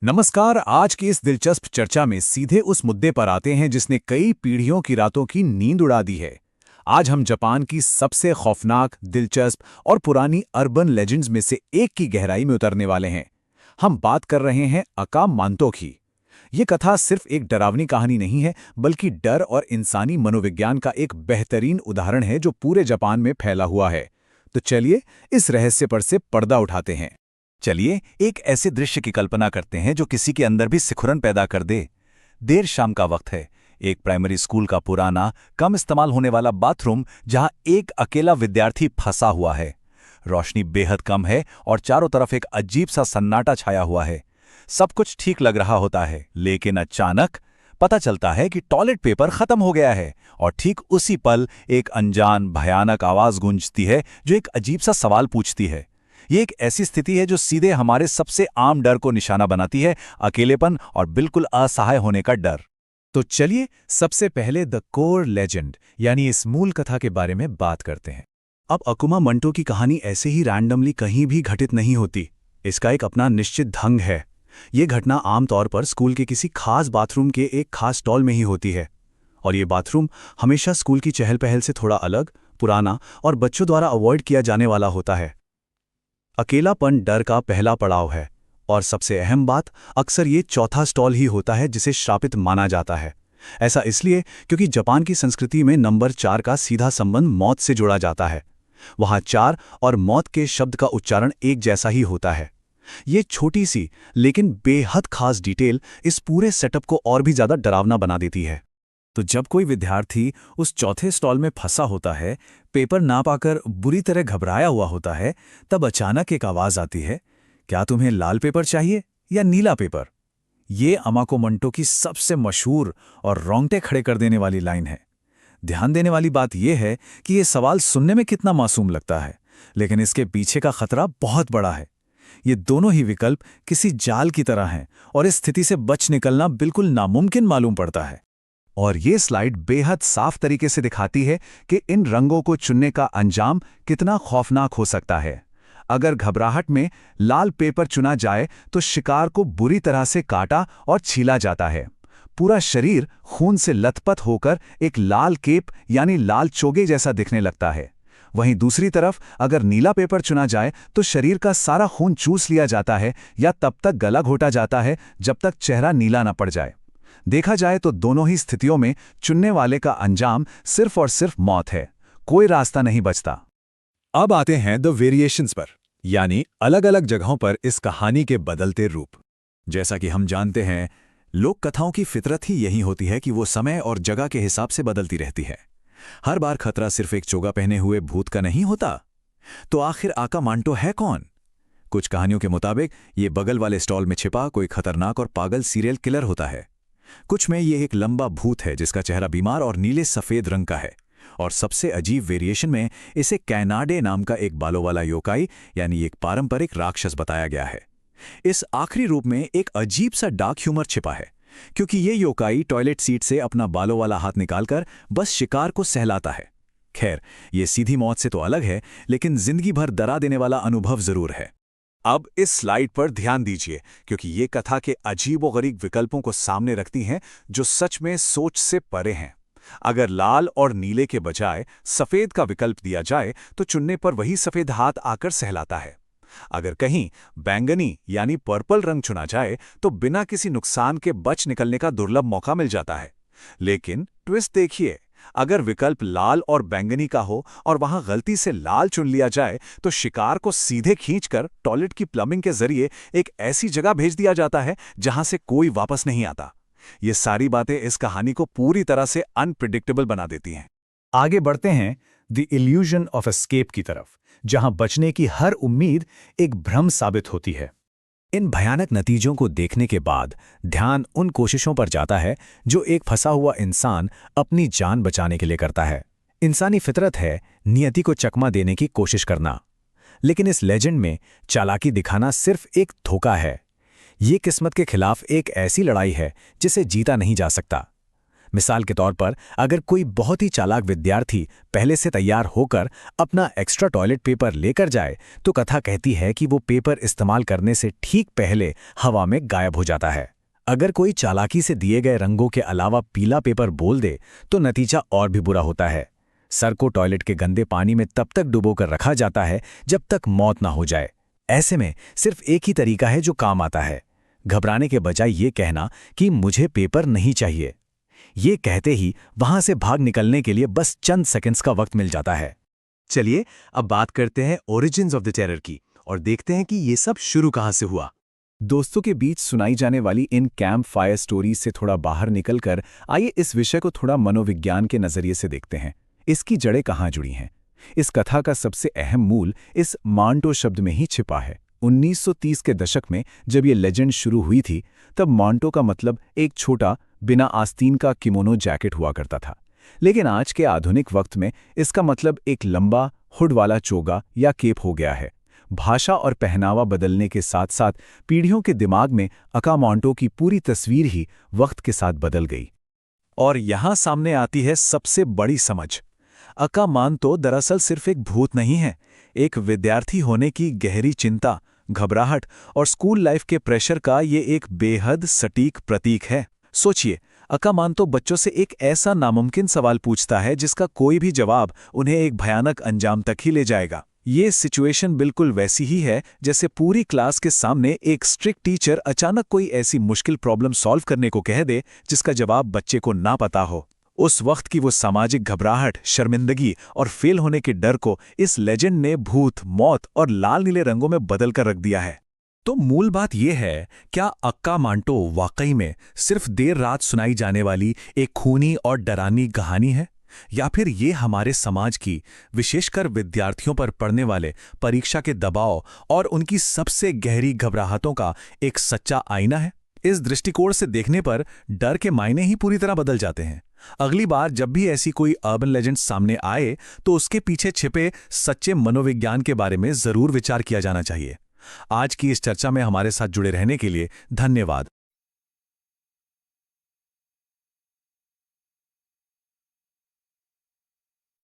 नमस्कार। आज की इस दिलचस्प चर्चा में सीधे उस मुद्दे पर आते हैं जिसने कई पीढ़ियों की रातों की नींद उड़ा दी है। आज हम जापान की सबसे खौफनाक, दिलचस्प और पुरानी अर्बन लेजेंड्स में से एक की गहराई में उतरने वाले हैं। हम बात कर रहे हैं अका मांतो की। ये कथा सिर्फ एक डरावनी कहानी नहीं है, बल्कि डर और इंसानी मनोविज्ञान का एक बेहतरीन उदाहरण है जो पूरे जापान में फैला हुआ है। तो चलिए इस रहस्य पर से पर्दा उठाते हैं। चलिए एक ऐसे दृश्य की कल्पना करते हैं जो किसी के अंदर भी सिकुड़न पैदा कर दे। देर शाम का वक्त है। एक प्राइमरी स्कूल का पुराना, कम इस्तेमाल होने वाला बाथरूम जहां एक अकेला विद्यार्थी फंसा हुआ है। रोशनी बेहद कम है और चारों तरफ एक अजीब सा सन्नाटा छाया हुआ है। सब कुछ ठीक लग रहा होता है, लेकिन अचानक पता चलता है कि टॉयलेट पेपर खत्म हो गया है। और ठीक उसी पल एक अनजान भयानक आवाज गूंजती है जो एक अजीब सा सवाल पूछती है। ये एक ऐसी स्थिति है जो सीधे हमारे सबसे आम डर को निशाना बनाती है, अकेलेपन और बिल्कुल असहाय होने का डर। तो चलिए सबसे पहले द कोर लेजेंड यानी इस मूल कथा के बारे में बात करते हैं। अब अकुमा मंटो की कहानी ऐसे ही रैंडमली कहीं भी घटित नहीं होती। इसका एक अपना निश्चित ढंग है। ये घटना आमतौर पर स्कूल के किसी खास बाथरूम के एक खास स्टॉल में ही होती है। और ये बाथरूम हमेशा स्कूल की चहल पहल से थोड़ा अलग, पुराना और बच्चों द्वारा अवॉइड किया जाने वाला होता है। अकेलापन डर का पहला पड़ाव है, और सबसे अहम बात, अक्सर ये चौथा स्टॉल ही होता है जिसे श्रापित माना जाता है। ऐसा इसलिए क्योंकि जापान की संस्कृति में नंबर 4 का सीधा संबंध मौत से जुड़ा जाता है। वहाँ 4 और मौत के शब्द का उच्चारण एक जैसा ही होता है। ये छोटी सी लेकिन बेहद खास डिटेल इस पूरे सेटअप को और भी ज़्यादा डरावना बना देती है। तो जब कोई विद्यार्थी उस चौथे स्टॉल में फंसा होता है, पेपर ना पाकर बुरी तरह घबराया हुआ होता है, तब अचानक एक आवाज आती है, क्या तुम्हें लाल पेपर चाहिए या नीला पेपर? ये अमाको मंटो की सबसे मशहूर और रोंगटे खड़े कर देने वाली लाइन है। ध्यान देने वाली बात यह है कि ये सवाल सुनने में कितना मासूम लगता है, लेकिन इसके पीछे का खतरा बहुत बड़ा है। ये दोनों ही विकल्प किसी जाल की तरह हैं और इस स्थिति से बच निकलना बिल्कुल नामुमकिन मालूम पड़ता है। और ये स्लाइड बेहद साफ तरीके से दिखाती है कि इन रंगों को चुनने का अंजाम कितना खौफनाक हो सकता है। अगर घबराहट में लाल पेपर चुना जाए तो शिकार को बुरी तरह से काटा और छीला जाता है। पूरा शरीर खून से लथपथ होकर एक लाल केप यानी लाल चोगे जैसा दिखने लगता है। वहीं दूसरी तरफ अगर नीला पेपर चुना जाए तो शरीर का सारा खून चूस लिया जाता है या तब तक गला घोटा जाता है जब तक चेहरा नीला न पड़ जाए। देखा जाए तो दोनों ही स्थितियों में चुनने वाले का अंजाम सिर्फ और सिर्फ मौत है। कोई रास्ता नहीं बचता। अब आते हैं द वेरिएशंस पर, यानी अलग अलग जगहों पर इस कहानी के बदलते रूप। जैसा कि हम जानते हैं, लोक कथाओं की फितरत ही यही होती है कि वो समय और जगह के हिसाब से बदलती रहती है। हर बार खतरा सिर्फ एक चोगा पहने हुए भूत का नहीं होता। तो आखिर आका मांटो है कौन? कुछ कहानियों के मुताबिक ये बगल वाले स्टॉल में छिपा कोई खतरनाक और पागल सीरियल किलर होता है। कुछ में ये एक लंबा भूत है जिसका चेहरा बीमार और नीले सफेद रंग का है। और सबसे अजीब वेरिएशन में इसे कैनाडे नाम का एक बालों वाला योकाई यानी एक पारंपरिक राक्षस बताया गया है। इस आखिरी रूप में एक अजीब सा डार्क ह्यूमर छिपा है, क्योंकि ये योकाई टॉयलेट सीट से अपना बालों वाला हाथ निकालकर बस शिकार को सहलाता है। खैर, ये सीधी मौत से तो अलग है, लेकिन जिंदगी भर डरा देने वाला अनुभव जरूर है। अब इस स्लाइड पर ध्यान दीजिए, क्योंकि ये कथा के अजीबोगरीब विकल्पों को सामने रखती हैं जो सच में सोच से परे हैं। अगर लाल और नीले के बजाय सफेद का विकल्प दिया जाए तो चुनने पर वही सफेद हाथ आकर सहलाता है। अगर कहीं बैंगनी यानी पर्पल रंग चुना जाए तो बिना किसी नुकसान के बच निकलने का दुर्लभ मौका मिल जाता है। लेकिन ट्विस्ट देखिए, अगर विकल्प लाल और बैंगनी का हो और वहां गलती से लाल चुन लिया जाए तो शिकार को सीधे खींचकर टॉयलेट की प्लम्बिंग के जरिए एक ऐसी जगह भेज दिया जाता है जहां से कोई वापस नहीं आता। ये सारी बातें इस कहानी को पूरी तरह से अनप्रिडिक्टेबल बना देती हैं। आगे बढ़ते हैं द इल्यूजन ऑफ एस्केप की तरफ, जहां बचने की हर उम्मीद एक भ्रम साबित होती है। इन भयानक नतीजों को देखने के बाद ध्यान उन कोशिशों पर जाता है जो एक फंसा हुआ इंसान अपनी जान बचाने के लिए करता है। इंसानी फितरत है नियति को चकमा देने की कोशिश करना, लेकिन इस लेजेंड में चालाकी दिखाना सिर्फ एक धोखा है। ये किस्मत के खिलाफ एक ऐसी लड़ाई है जिसे जीता नहीं जा सकता। मिसाल के तौर पर अगर कोई बहुत ही चालाक विद्यार्थी पहले से तैयार होकर अपना एक्स्ट्रा टॉयलेट पेपर लेकर जाए तो कथा कहती है कि वो पेपर इस्तेमाल करने से ठीक पहले हवा में गायब हो जाता है। अगर कोई चालाकी से दिए गए रंगों के अलावा पीला पेपर बोल दे तो नतीजा और भी बुरा होता है। सर को टॉयलेट के गंदे पानी में तब तक डुबोकर रखा जाता है जब तक मौत ना हो जाए। ऐसे में सिर्फ एक ही तरीका है जो काम आता है, घबराने के बजाय ये कहना कि मुझे पेपर नहीं चाहिए। ये कहते ही वहां से भाग निकलने के लिए बस चंद सेकंड्स का वक्त मिल जाता है। चलिए अब बात करते हैं ओरिजिन्स ऑफ द टेरर की और देखते हैं कि ये सब शुरू कहां से हुआ। दोस्तों के बीच सुनाई जाने वाली इन कैंप फायर स्टोरीज से थोड़ा बाहर निकलकर आइए इस विषय को थोड़ा मनोविज्ञान के नजरिए से देखते हैं। इसकी जड़ें कहाँ जुड़ी हैं? इस कथा का सबसे अहम मूल इस मांटो शब्द में ही छिपा है। 1930 के दशक में जब ये लेजेंड शुरू हुई थी तब मांटो का मतलब एक छोटा बिना आस्तीन का किमोनो जैकेट हुआ करता था, लेकिन आज के आधुनिक वक्त में इसका मतलब एक लंबा हुड वाला चोगा या केप हो गया है। भाषा और पहनावा बदलने के साथ साथ पीढ़ियों के दिमाग में अका मांटो की पूरी तस्वीर ही वक्त के साथ बदल गई। और यहां सामने आती है सबसे बड़ी समझ। अका मांटो दरअसल सिर्फ एक भूत नहीं है, एक विद्यार्थी होने की गहरी चिंता, घबराहट और स्कूल लाइफ के प्रेशर का ये एक बेहद सटीक प्रतीक है। सोचिए, अका मांटो बच्चों से एक ऐसा नामुमकिन सवाल पूछता है जिसका कोई भी जवाब उन्हें एक भयानक अंजाम तक ही ले जाएगा। ये सिचुएशन बिल्कुल वैसी ही है जैसे पूरी क्लास के सामने एक स्ट्रिक्ट टीचर अचानक कोई ऐसी मुश्किल प्रॉब्लम सॉल्व करने को कह दे जिसका जवाब बच्चे को ना पता हो। उस वक्त की वो सामाजिक घबराहट, शर्मिंदगी और फेल होने के डर को इस लेजेंड ने भूत, मौत और लाल नीले रंगों में बदल कर रख दिया है। तो मूल बात यह है, क्या अक्का मांटो वाकई में सिर्फ देर रात सुनाई जाने वाली एक खूनी और डरावनी कहानी है, या फिर ये हमारे समाज की, विशेषकर विद्यार्थियों पर पड़ने वाले परीक्षा के दबाव और उनकी सबसे गहरी घबराहटों का एक सच्चा आईना है? इस दृष्टिकोण से देखने पर डर के मायने ही पूरी तरह बदल जाते हैं। अगली बार जब भी ऐसी कोई अर्बन लेजेंड सामने आए तो उसके पीछे छिपे सच्चे मनोविज्ञान के बारे में जरूर विचार किया जाना चाहिए। आज की इस चर्चा में हमारे साथ जुड़े रहने के लिए धन्यवाद।